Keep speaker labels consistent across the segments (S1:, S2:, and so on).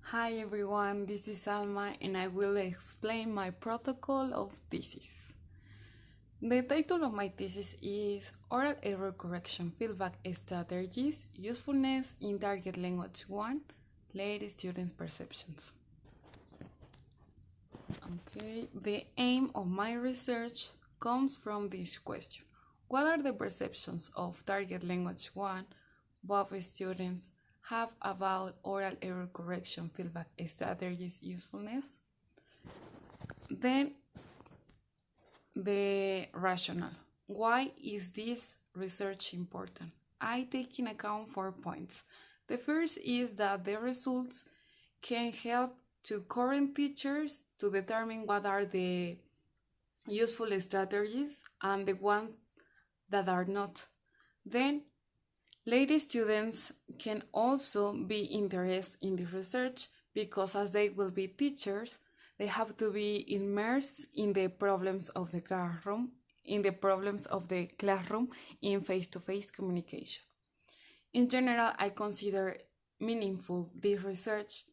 S1: Hi everyone, this is Alma and I will explain my protocol of thesis. The title of my thesis is Oral Error Correction Feedback Strategies, Usefulness in Target Language 1, Late Students' Perceptions. Okay, the aim of my research comes from this question. What are the perceptions of Target Language 1 both students have about oral error correction feedback strategies usefulness? Then the rationale. Why is this research important? I take in account 4 points. The first is that the results can help to current teachers to determine what are the useful strategies and the ones that are not. Then lady students can also be interested in the research because as they will be teachers, they have to be immersed in the problems of the classroom, in face-to-face communication. In general, I consider meaningful this research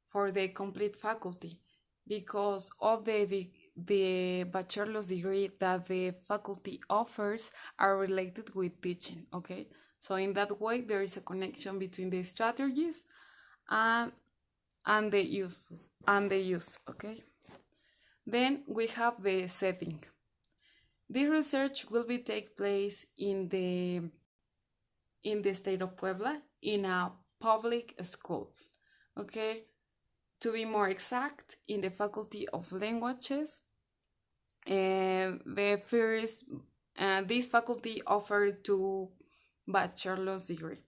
S1: for the complete faculty because of the bachelor's degree that the faculty offers are related with teaching, okay? So in that way, there is a connection between the strategies and the use, okay? Then we have the setting. This research will be take place in the state of Puebla in a public school, okay? To be more exact, in the Faculty of Languages, this faculty offered 2 bachelor's degree.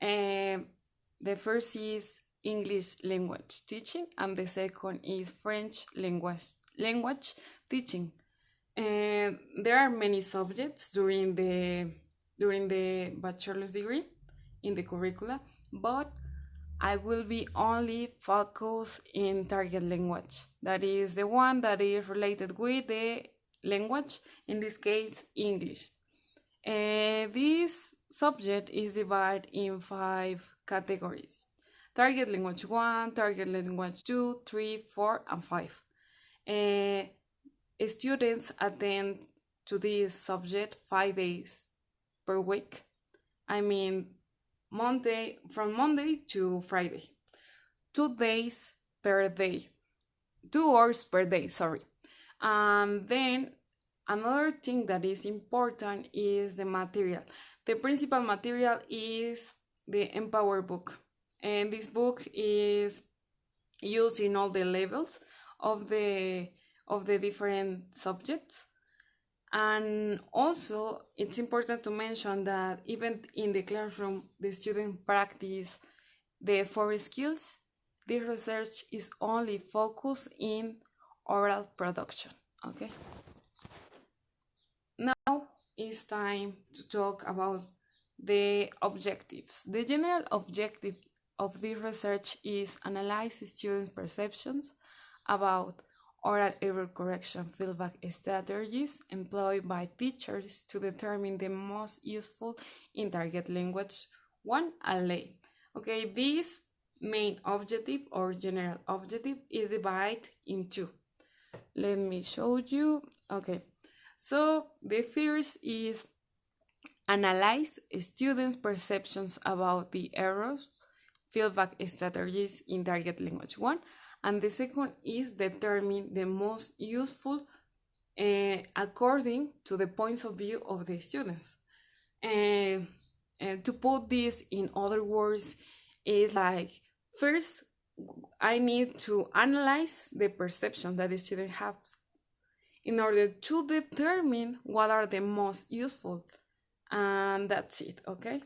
S1: The first is English language teaching, and the second is French language teaching. There are many subjects during the bachelor's degree in the curricula, but I will be only focused in target language. That is the one that is related with the language, in this case, English. This subject is divided in 5 categories: target language 1, target language 2, 3, 4, and 5. Students attend to this subject 5 days per week. I mean, from Monday to Friday. 2 days per day. 2 hours per day, sorry. And then another thing that is important is the material. The principal material is the Empower book. And this book is used in all the levels of the different subjects. And also, it's important to mention that even in the classroom, the students practice the 4 skills. This research is only focused in oral production, okay? Now it's time to talk about the objectives. The general objective of this research is analyze student perceptions about oral error correction feedback strategies employed by teachers to determine the most useful in target language 1 and late. Okay, this main objective or general objective is divided in 2. Let me show you. Okay, so the first is analyze students' perceptions about the errors feedback strategies in target language 1. And the second is determine the most useful according to the points of view of the students. And to put this in other words, is like, first, I need to analyze the perception that the student has in order to determine what are the most useful. And that's it, okay?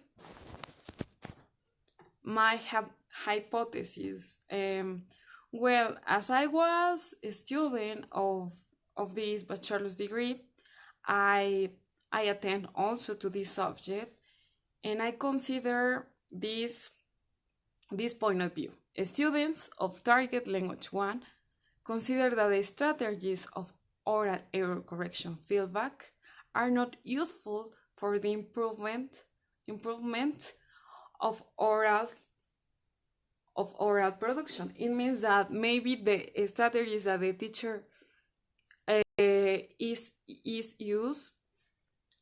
S1: My hypothesis, well, as I was a student of this bachelor's degree, I attend also to this subject, and I consider this point of view. Students of target language 1 consider that the strategies of oral error correction feedback are not useful for the improvement of oral of oral production. It means that maybe the strategies that the teacher is use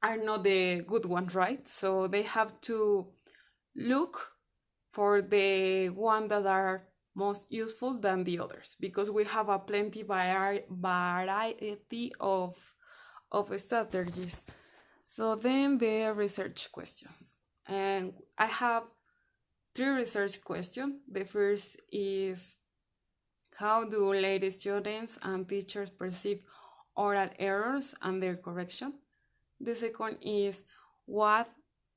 S1: are not the good ones, right? So they have to look for the one that are most useful than the others, because we have a plenty variety of strategies. So then the research questions, and I have three research questions. The first is, how do lay students and teachers perceive oral errors and their correction? The second is, what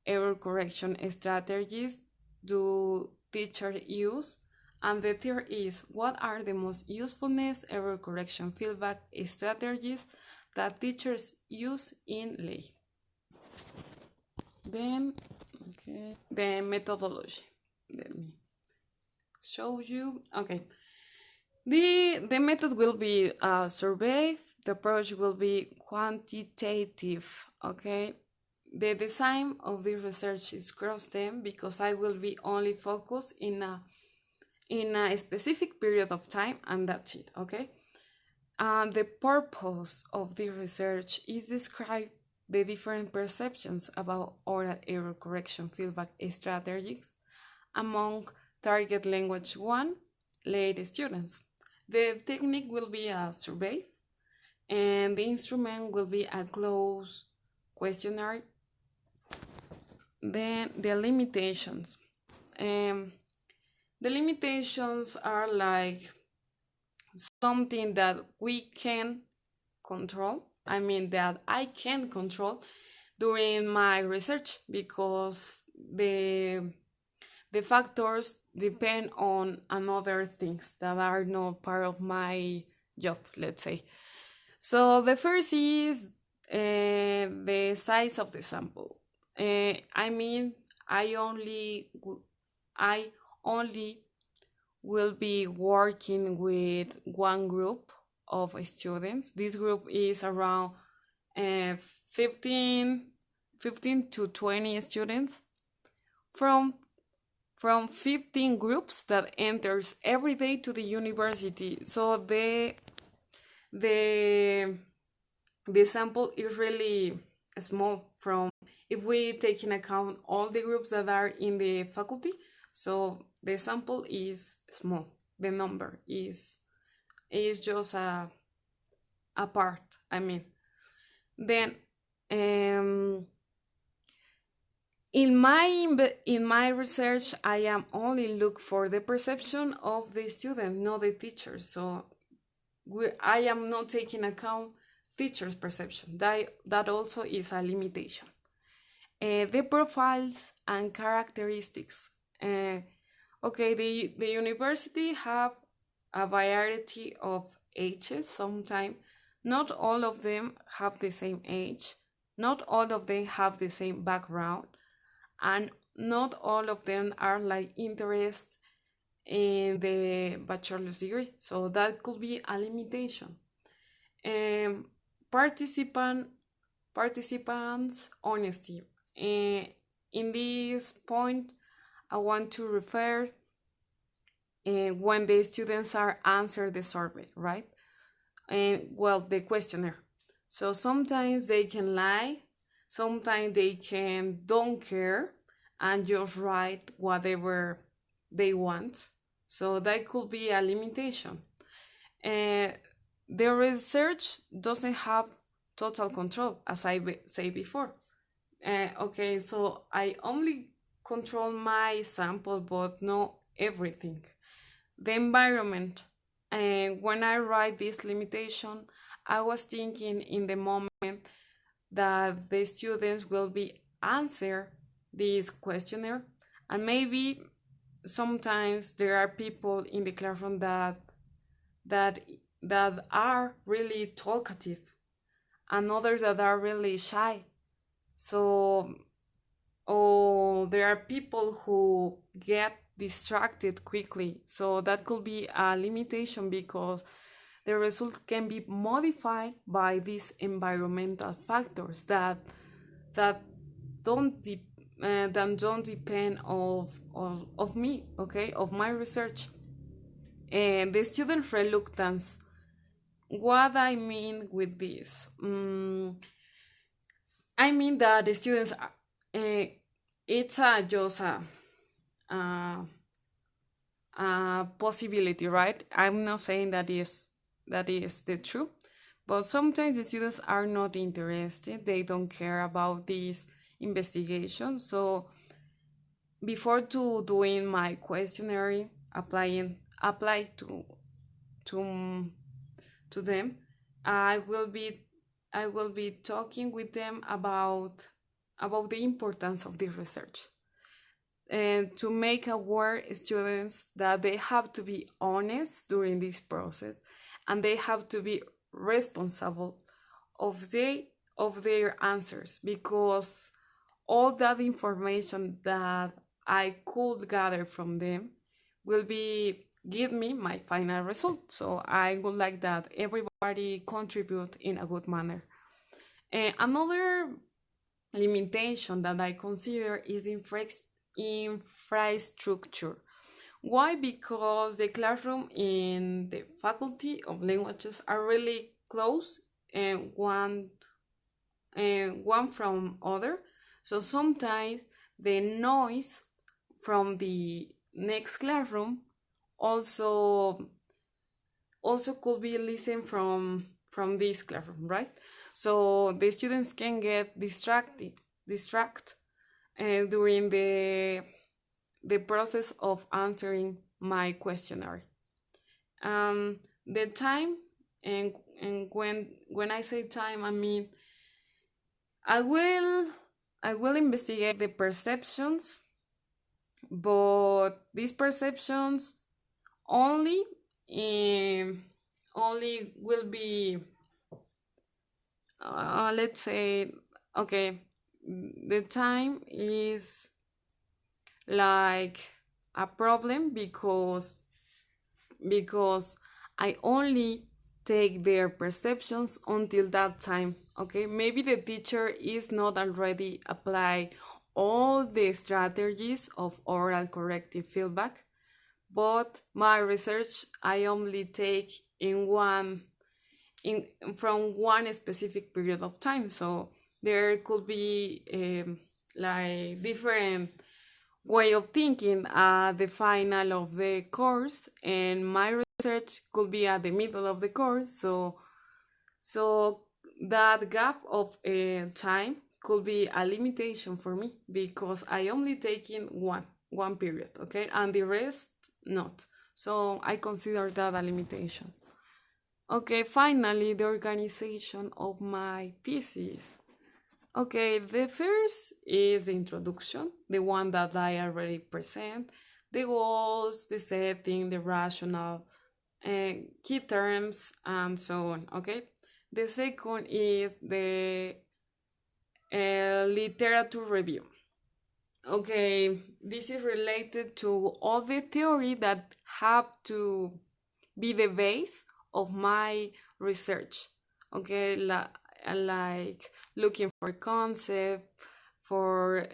S1: error correction strategies do teachers use? And the third is, what are the most usefulness error correction feedback strategies that teachers use in lay? Then, okay, the methodology. Let me show you. Okay, the method will be a survey. The approach will be quantitative. Okay, the design of the research is cross-stem because I will be only focused in a specific period of time, and that's it. Okay, and the purpose of the research is describe the different perceptions about oral error correction feedback strategies among target language 1 lay students. The technique will be a survey, and the instrument will be a closed questionnaire. Then the limitations. The limitations are like something that we can control. I mean that I can control during my research, because the factors depend on another things that are not part of my job, let's say. So the first is the size of the sample. I mean, I only will be working with one group of students. This group is around 15 to 20 students from 15 groups that enters every day to the university. So the sample is really small from, if we take in account all the groups that are in the faculty. So the sample is small. The number is just a part. I mean, then in my research, I am only look for the perception of the student, not the teacher. So I am not taking account teacher's perception. That also is a limitation. The profiles and characteristics. Okay, the university have a variety of ages. Sometimes not all of them have the same age, not all of them have the same background, and not all of them are like interested in the bachelor's degree. So that could be a limitation. Participants' honesty. In this point, I want to refer when the students are answer the survey, right? And well, the questionnaire. So sometimes they can lie, sometimes they can don't care and just write whatever they want. So that could be a limitation. The research doesn't have total control, as I say before. Okay, so I only control my sample, but not everything. The environment. And when I write this limitation, I was thinking in the moment that the students will be answer this questionnaire, and maybe sometimes there are people in the classroom that are really talkative, and others that are really shy. So, there are people who get distracted quickly. So that could be a limitation, because the result can be modified by these environmental factors that don't that don't depend of me, okay, of my research. And the student reluctance. What I mean with this? I mean that the students, it's just a, a possibility, right? I'm not saying that is the truth, but sometimes the students are not interested. They don't care about this investigation. So before to doing my questionnaire, apply to to them, I will be I will be talking with them about the importance of the research, and to make aware students that they have to be honest during this process, and they have to be responsible of their answers, because all that information that I could gather from them will be give me my final result. So I would like that everybody contribute in a good manner. And another limitation that I consider is infrastructure. Why? Because the classroom in the faculty of languages are really close, and one from other. So sometimes the noise from the next classroom also could be listened from this classroom, right? So the students can get distract during the process of answering my questionnaire. The time, and when I say time, I mean I will investigate the perceptions, but these perceptions only only will be, let's say, okay, the time is like a problem because I only take their perceptions until that time. Okay, maybe the teacher is not already applied all the strategies of oral corrective feedback, but my research I only take from one specific period of time. So there could be like different way of thinking at the final of the course, and my research could be at the middle of the course. So that gap of time could be a limitation for me, because I only taking one period, okay, and the rest not. So I consider that a limitation. Okay, finally, the organization of my thesis. Okay, the first is the introduction, the one that I already present, the goals, the setting, the rationale, key terms, and so on. Okay, the second is the literature review. Okay, this is related to all the theory that have to be the base of my research. Okay, like looking for concept, for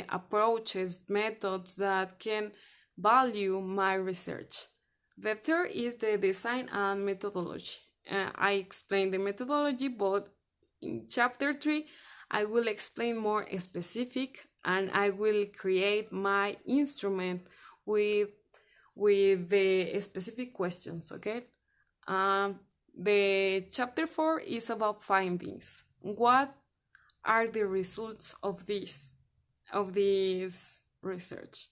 S1: approaches, methods that can value my research. The third is the design and methodology. I explained the methodology, but in chapter 3, I will explain more specific, and I will create my instrument with the specific questions, okay? The chapter 4 is about findings. What are the results of this research?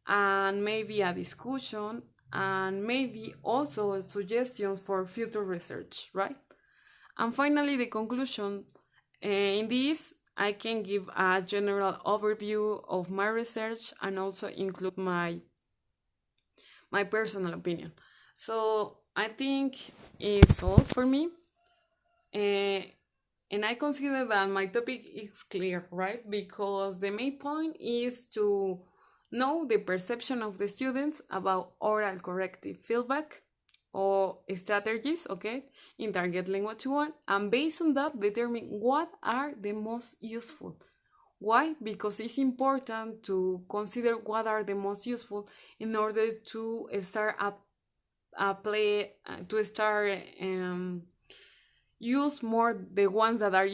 S1: And maybe a discussion, and maybe also suggestions for future research, right? And finally, the conclusion. In this, I can give a general overview of my research and also include my personal opinion. So I think it's all for me. And I consider that my topic is clear, right? Because the main point is to know the perception of the students about oral corrective feedback or strategies, okay, in target language 1, and based on that, determine what are the most useful, Why? Because it's important to consider what are the most useful in order to start a play to start use more the ones that are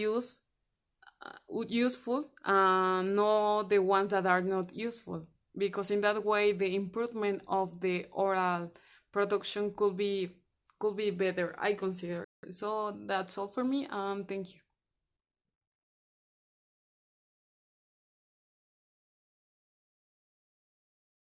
S1: useful, not the ones that are not useful, because in that way the improvement of the oral production could be better, I consider. So that's all for me, thank you.